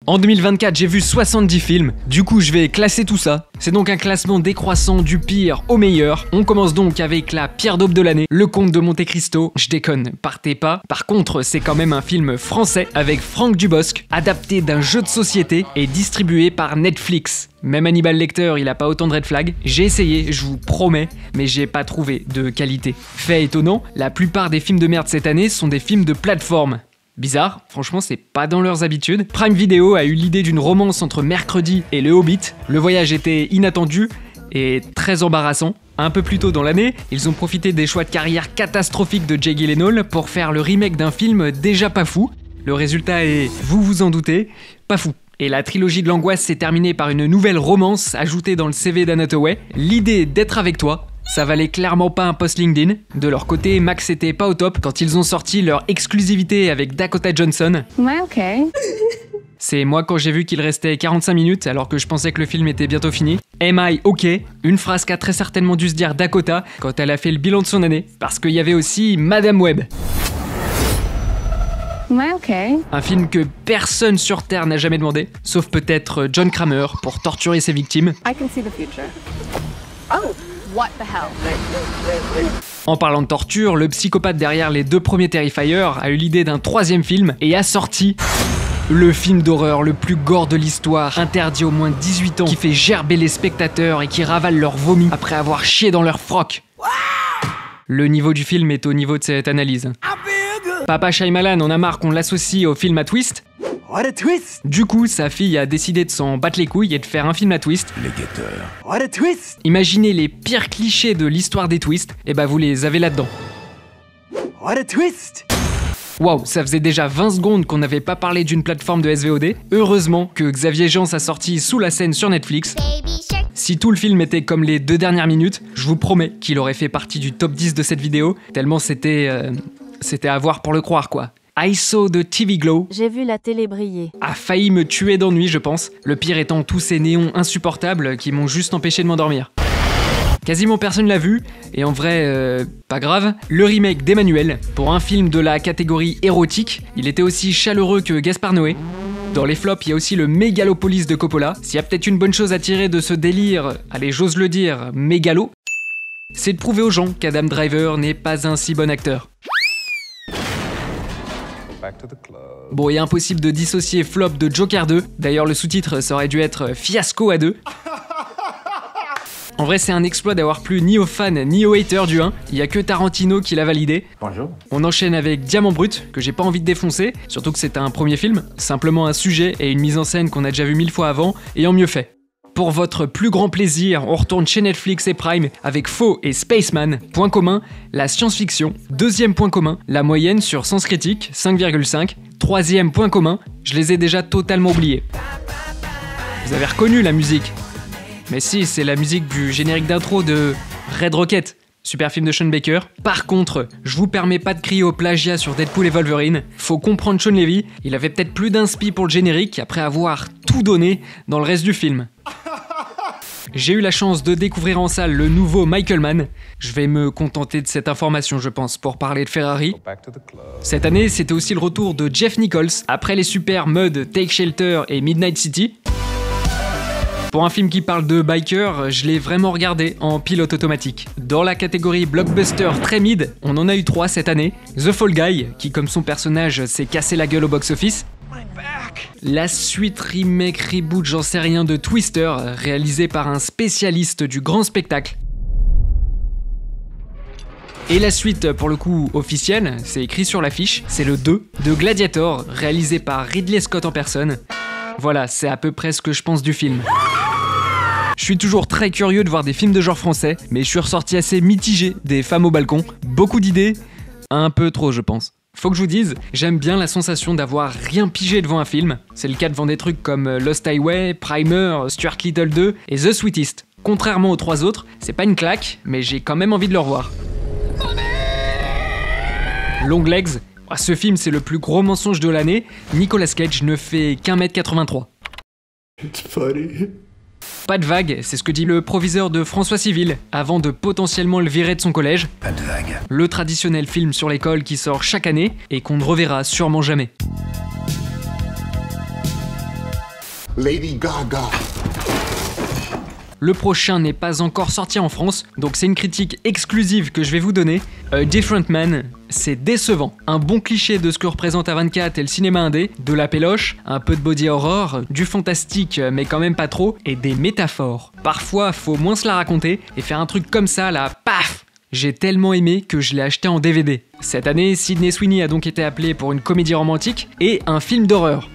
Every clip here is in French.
En 2024, j'ai vu 70 films, du coup je vais classer tout ça. C'est donc un classement décroissant du pire au meilleur. On commence donc avec la pierre d'aube de l'année, Le Comte de Monte Cristo. Je déconne, partez pas. Par contre, c'est quand même un film français avec Franck Dubosc, adapté d'un jeu de société et distribué par Netflix. Même Hannibal Lecter, il a pas autant de red flags. J'ai essayé, je vous promets, mais j'ai pas trouvé de qualité. Fait étonnant, la plupart des films de merde cette année sont des films de plateforme. Bizarre, franchement c'est pas dans leurs habitudes. Prime Video a eu l'idée d'une romance entre Mercredi et Le Hobbit. Le voyage était inattendu et très embarrassant. Un peu plus tôt dans l'année, ils ont profité des choix de carrière catastrophiques de Jake Gyllenhaal pour faire le remake d'un film déjà pas fou. Le résultat est, vous vous en doutez, pas fou. Et la trilogie de l'angoisse s'est terminée par une nouvelle romance ajoutée dans le CV d'Anne Hathaway, l'idée d'être avec toi. Ça valait clairement pas un post LinkedIn. De leur côté, Max était pas au top quand ils ont sorti leur exclusivité avec Dakota Johnson. Am I okay? C'est moi quand j'ai vu qu'il restait 45 minutes alors que je pensais que le film était bientôt fini. Am I okay? Une phrase qu'a très certainement dû se dire Dakota quand elle a fait le bilan de son année. Parce qu'il y avait aussi Madame Web. Am I okay? Un film que personne sur Terre n'a jamais demandé, sauf peut-être John Kramer pour torturer ses victimes. I can see the future. Oh, what the hell? En parlant de torture, le psychopathe derrière les deux premiers Terrifier a eu l'idée d'un troisième film et a sorti le film d'horreur le plus gore de l'histoire, interdit aux moins de 18 ans, qui fait gerber les spectateurs et qui ravale leur vomi après avoir chié dans leur froc. Le niveau du film est au niveau de cette analyse. Papa Shyamalan en a marre qu'on l'associe au film à twist. What a twist! Du coup, sa fille a décidé de s'en battre les couilles et de faire un film à twist. Les guetteurs. What a twist! Imaginez les pires clichés de l'histoire des twists, et bah vous les avez là-dedans. What a twist! Waouh, ça faisait déjà 20 secondes qu'on n'avait pas parlé d'une plateforme de SVOD. Heureusement que Xavier Jean a sorti Sous la scène sur Netflix. Si tout le film était comme les 2 dernières minutes, je vous promets qu'il aurait fait partie du top 10 de cette vidéo, tellement c'était à voir pour le croire quoi. I Saw the TV Glow J'ai vu la télé briller. a failli me tuer d'ennui je pense, le pire étant tous ces néons insupportables qui m'ont juste empêché de m'endormir. Quasiment personne l'a vu, et en vrai, pas grave. Le remake d'Emmanuel, pour un film de la catégorie érotique, il était aussi chaleureux que Gaspard Noé. Dans les flops, il y a aussi le Mégalopolis de Coppola. S'il y a peut-être une bonne chose à tirer de ce délire, allez j'ose le dire, mégalo, c'est de prouver aux gens qu'Adam Driver n'est pas un si bon acteur. Bon, et impossible de dissocier flop de Joker 2, d'ailleurs le sous-titre ça aurait dû être Fiasco à 2. En vrai, c'est un exploit d'avoir plu ni aux fans ni aux haters du 1, il y a que Tarantino qui l'a validé. Bonjour. On enchaîne avec Diamant Brut, que j'ai pas envie de défoncer, surtout que c'est un premier film, simplement un sujet et une mise en scène qu'on a déjà vu 1000 fois avant, et en mieux fait. Pour votre plus grand plaisir, on retourne chez Netflix et Prime avec Faux et Spaceman. Point commun, la science-fiction. Deuxième point commun, la moyenne sur Sens Critique, 5,5. Troisième point commun, je les ai déjà totalement oubliés. Vous avez reconnu la musique? Mais si, c'est la musique du générique d'intro de Red Rocket, super film de Sean Baker. Par contre, je vous permets pas de crier au plagiat sur Deadpool et Wolverine. Faut comprendre Sean Levy, il avait peut-être plus d'inspi pour le générique après avoir tout donné dans le reste du film. J'ai eu la chance de découvrir en salle le nouveau Michael Mann. Je vais me contenter de cette information, je pense, pour parler de Ferrari. Cette année, c'était aussi le retour de Jeff Nichols, après les super Mud, Take Shelter et Midnight City. Pour un film qui parle de biker, je l'ai vraiment regardé en pilote automatique. Dans la catégorie blockbuster très mid, on en a eu 3 cette année. The Fall Guy, qui comme son personnage s'est cassé la gueule au box-office. La suite, remake, reboot, j'en sais rien de Twister, réalisé par un spécialiste du grand spectacle. Et la suite, pour le coup, officielle, c'est écrit sur l'affiche, c'est le 2 de Gladiator, réalisé par Ridley Scott en personne. Voilà, c'est à peu près ce que je pense du film. Je suis toujours très curieux de voir des films de genre français, mais je suis ressorti assez mitigé des Femmes au balcon. Beaucoup d'idées, un peu trop je pense. Faut que je vous dise, j'aime bien la sensation d'avoir rien pigé devant un film. C'est le cas devant des trucs comme Lost Highway, Primer, Stuart Little 2 et The Sweetest. Contrairement aux 3 autres, c'est pas une claque, mais j'ai quand même envie de le revoir. Long Legs, ce film c'est le plus gros mensonge de l'année, Nicolas Cage ne fait qu'1m83. It's funny. Pas de vague, c'est ce que dit le proviseur de François Civil, avant de potentiellement le virer de son collège. Pas de vague. Le traditionnel film sur l'école qui sort chaque année et qu'on ne reverra sûrement jamais. Lady Gaga. Le prochain n'est pas encore sorti en France, donc c'est une critique exclusive que je vais vous donner. A Different Man, c'est décevant. Un bon cliché de ce que représente A24 et le cinéma indé, de la péloche, un peu de body horror, du fantastique mais quand même pas trop, et des métaphores. Parfois, faut moins se la raconter et faire un truc comme ça là, paf! J'ai tellement aimé que je l'ai acheté en DVD. Cette année, Sydney Sweeney a donc été appelé pour une comédie romantique et un film d'horreur.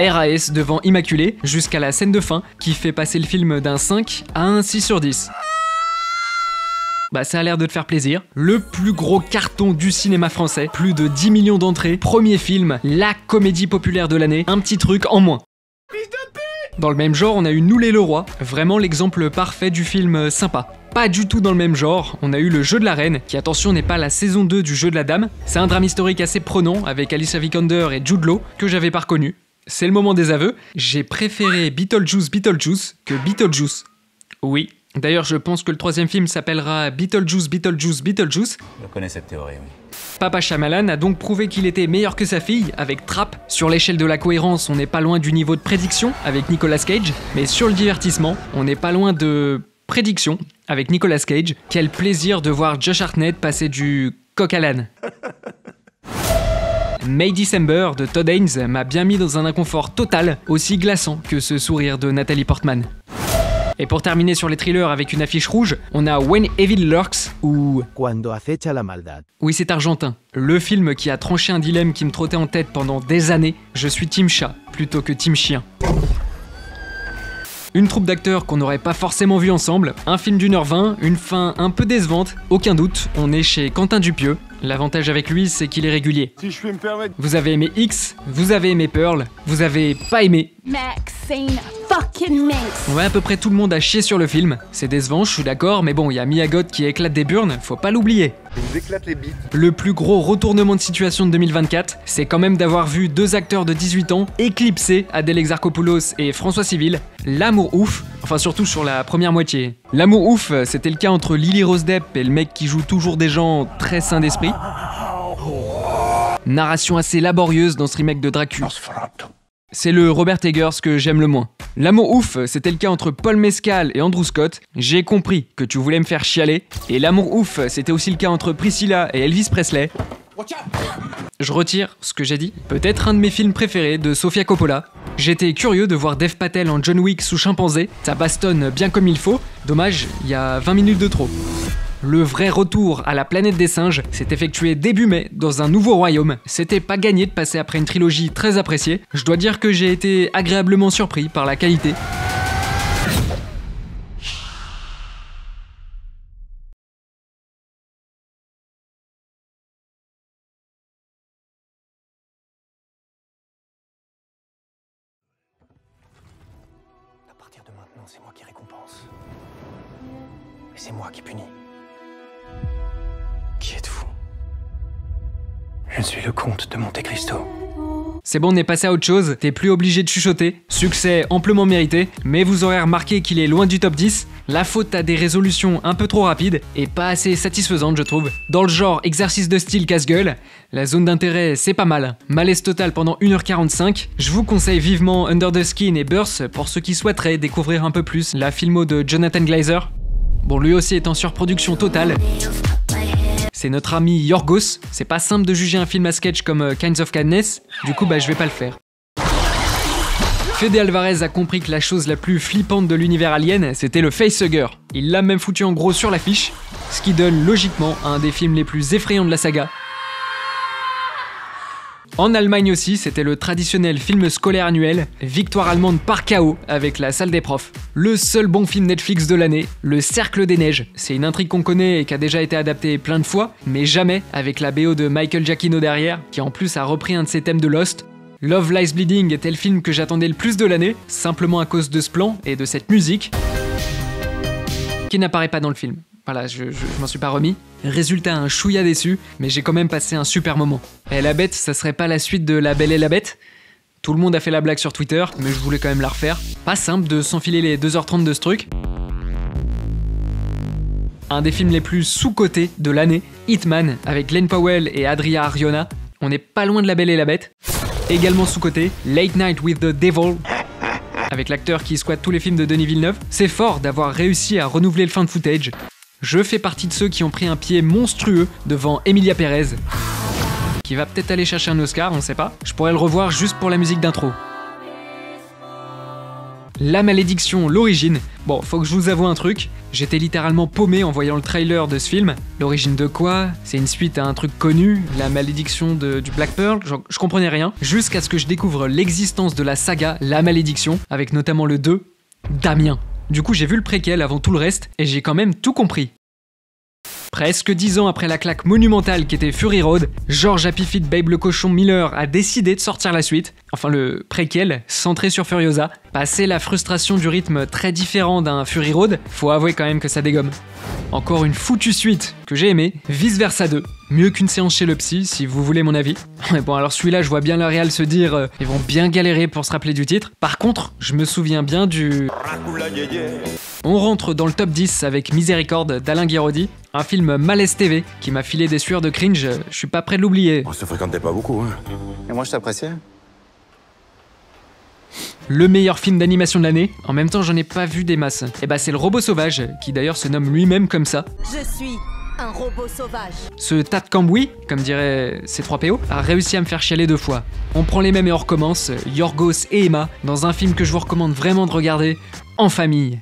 RAS devant Immaculée, jusqu'à la scène de fin, qui fait passer le film d'un 5 à un 6 sur 10. Bah ça a l'air de te faire plaisir. Le plus gros carton du cinéma français, plus de 10 millions d'entrées, premier film, la comédie populaire de l'année, un petit truc en moins. Dans le même genre, on a eu Nous les Leroy, vraiment l'exemple parfait du film sympa. Pas du tout dans le même genre, on a eu Le Jeu de la Reine, qui attention n'est pas la saison 2 du Jeu de la Dame. C'est un drame historique assez prenant, avec Alicia Vikander et Jude Law, que j'avais pas reconnu. C'est le moment des aveux, j'ai préféré Beetlejuice que Beetlejuice. Oui, d'ailleurs je pense que le troisième film s'appellera Beetlejuice. Je connais cette théorie, oui. Papa Shyamalan a donc prouvé qu'il était meilleur que sa fille, avec Trap. Sur l'échelle de la cohérence, on n'est pas loin du niveau de prédiction, avec Nicolas Cage. Mais sur le divertissement, on n'est pas loin de prédiction, avec Nicolas Cage. Quel plaisir de voir Josh Hartnett passer du coq à l'âne. May December de Todd Haynes m'a bien mis dans un inconfort total, aussi glaçant que ce sourire de Nathalie Portman. Et pour terminer sur les thrillers avec une affiche rouge, on a When Evil Lurks ou Cuando acecha la maldad. Oui, c'est argentin. Le film qui a tranché un dilemme qui me trottait en tête pendant des années. Je suis team chat plutôt que team chien. Une troupe d'acteurs qu'on n'aurait pas forcément vu ensemble, un film d'1h20, une fin un peu décevante, aucun doute, on est chez Quentin Dupieux. L'avantage avec lui, c'est qu'il est régulier. Si je peux me permettre. Vous avez aimé X, vous avez aimé Pearl, vous avez pas aimé. Maxine fucking Minx. Ouais, à peu près tout le monde a chié sur le film. C'est décevant, je suis d'accord, mais bon, il y a Mia Goth qui éclate des burnes, faut pas l'oublier. Je vous éclate les bites. Le plus gros retournement de situation de 2024, c'est quand même d'avoir vu deux acteurs de 18 ans éclipser Adèle Exarchopoulos et François Civil. L'amour ouf, enfin surtout sur la première moitié. L'amour ouf, c'était le cas entre Lily Rose Depp et le mec qui joue toujours des gens très sains d'esprit. Narration assez laborieuse dans ce remake de Dracula. C'est le Robert Eggers que j'aime le moins. L'amour ouf, c'était le cas entre Paul Mescal et Andrew Scott. J'ai compris que tu voulais me faire chialer. Et l'amour ouf, c'était aussi le cas entre Priscilla et Elvis Presley. Je retire ce que j'ai dit. Peut-être un de mes films préférés de Sofia Coppola. J'étais curieux de voir Dev Patel en John Wick sous chimpanzé. Ça bastonne bien comme il faut. Dommage, il y a 20 minutes de trop. Le vrai retour à la planète des singes s'est effectué début mai dans un nouveau royaume. C'était pas gagné de passer après une trilogie très appréciée. Je dois dire que j'ai été agréablement surpris par la qualité. À partir de maintenant, c'est moi qui récompense. Et c'est moi qui punis. Qui êtes-vous? Je suis le comte de Monte Cristo. C'est bon, on est passé à autre chose, t'es plus obligé de chuchoter. Succès amplement mérité, mais vous aurez remarqué qu'il est loin du top 10. La faute à des résolutions un peu trop rapides et pas assez satisfaisantes, je trouve. Dans le genre exercice de style casse-gueule, la zone d'intérêt c'est pas mal. Malaise total pendant 1h45. Je vous conseille vivement Under the Skin et Burst pour ceux qui souhaiteraient découvrir un peu plus la filmo de Jonathan Glazer. Bon, lui aussi est en surproduction totale. C'est notre ami Yorgos, c'est pas simple de juger un film à sketch comme Kinds of Kindness, du coup je vais pas le faire. Fede Alvarez a compris que la chose la plus flippante de l'univers Alien, c'était le facehugger. Il l'a même foutu en gros sur l'affiche, ce qui donne logiquement un des films les plus effrayants de la saga. En Allemagne aussi, c'était le traditionnel film scolaire annuel, victoire allemande par KO avec La Salle des profs. Le seul bon film Netflix de l'année, Le Cercle des Neiges. C'est une intrigue qu'on connaît et qui a déjà été adaptée plein de fois, mais jamais avec la BO de Michael Giacchino derrière, qui en plus a repris un de ses thèmes de Lost. Love Lies Bleeding était le film que j'attendais le plus de l'année, simplement à cause de ce plan et de cette musique, qui n'apparaît pas dans le film. Voilà, je m'en suis pas remis. Résultat, un chouïa déçu, mais j'ai quand même passé un super moment. Et La Bête, ça serait pas la suite de La Belle et la Bête? Tout le monde a fait la blague sur Twitter, mais je voulais quand même la refaire. Pas simple de s'enfiler les 2h30 de ce truc. Un des films les plus sous-cotés de l'année, Hitman, avec Glenn Powell et Adria Arjona. On n'est pas loin de La Belle et la Bête. Également sous-coté, Late Night with the Devil, avec l'acteur qui squatte tous les films de Denis Villeneuve. C'est fort d'avoir réussi à renouveler le found footage. Je fais partie de ceux qui ont pris un pied monstrueux devant Emilia Pérez, qui va peut-être aller chercher un Oscar, on sait pas. Je pourrais le revoir juste pour la musique d'intro. La Malédiction, l'origine. Bon, faut que je vous avoue un truc, j'étais littéralement paumé en voyant le trailer de ce film. L'origine de quoi? C'est une suite à un truc connu, la malédiction du Black Pearl, je comprenais rien, jusqu'à ce que je découvre l'existence de la saga La Malédiction, avec notamment le 2, Damien. Du coup j'ai vu le préquel avant tout le reste, et j'ai quand même tout compris. Presque 10 ans après la claque monumentale qu'était Fury Road, George Happy Feet Babe le cochon Miller a décidé de sortir la suite, enfin le préquel, centré sur Furiosa. Passé la frustration du rythme très différent d'un Fury Road, faut avouer quand même que ça dégomme. Encore une foutue suite que j'ai aimée, Vice Versa 2. Mieux qu'une séance chez le psy, si vous voulez mon avis. Mais bon, alors celui-là, je vois bien la réal se dire ils vont bien galérer pour se rappeler du titre. Par contre, je me souviens bien du... On rentre dans le top 10 avec Miséricorde d'Alain Guiraudy, un film Malaise TV qui m'a filé des sueurs de cringe, je suis pas prêt de l'oublier. On se fréquentait pas beaucoup, hein. Et moi, je t'appréciais. Le meilleur film d'animation de l'année, en même temps j'en ai pas vu des masses. Et bah c'est Le Robot Sauvage, qui d'ailleurs se nomme lui-même comme ça. Je suis un robot sauvage. Ce tas de cambouis, comme dirait C3PO, a réussi à me faire chialer 2 fois. On prend les mêmes et on recommence, Yorgos et Emma, dans un film que je vous recommande vraiment de regarder, en famille.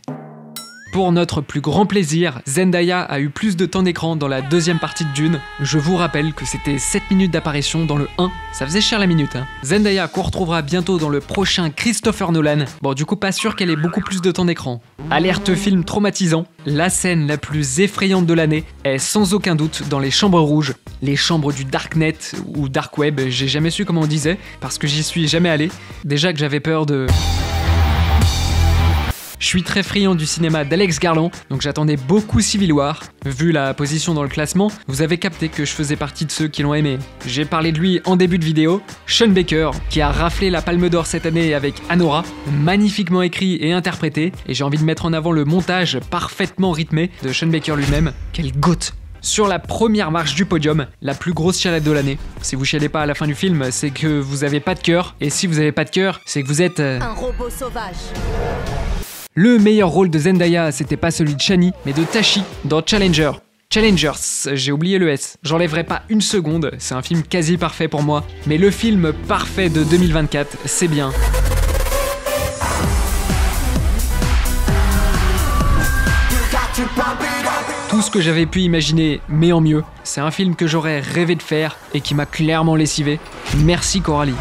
Pour notre plus grand plaisir, Zendaya a eu plus de temps d'écran dans la deuxième partie de Dune. Je vous rappelle que c'était 7 minutes d'apparition dans le 1, ça faisait cher la minute. Zendaya qu'on retrouvera bientôt dans le prochain Christopher Nolan. Bon, du coup pas sûr qu'elle ait beaucoup plus de temps d'écran. Alerte film traumatisant, la scène la plus effrayante de l'année est sans aucun doute dans les chambres rouges. Les chambres du Darknet ou Dark Web, j'ai jamais su comment on disait, parce que j'y suis jamais allé. Déjà que j'avais peur de... Je suis très friand du cinéma d'Alex Garland, donc j'attendais beaucoup Civil War. Vu la position dans le classement, vous avez capté que je faisais partie de ceux qui l'ont aimé. J'ai parlé de lui en début de vidéo, Sean Baker, qui a raflé la Palme d'Or cette année avec Anora, magnifiquement écrit et interprété, et j'ai envie de mettre en avant le montage parfaitement rythmé de Sean Baker lui-même. Quel goat! Sur la première marche du podium, la plus grosse chialade de l'année. Si vous chialez pas à la fin du film, c'est que vous avez pas de cœur, et si vous avez pas de cœur, c'est que vous êtes... Un robot sauvage. Le meilleur rôle de Zendaya, c'était pas celui de Shani, mais de Tashi dans Challenger. Challengers, j'ai oublié le S. J'enlèverai pas une seconde, c'est un film quasi parfait pour moi. Mais le film parfait de 2024, c'est bien. Tout ce que j'avais pu imaginer, mais en mieux. C'est un film que j'aurais rêvé de faire et qui m'a clairement lessivé. Merci Coralie.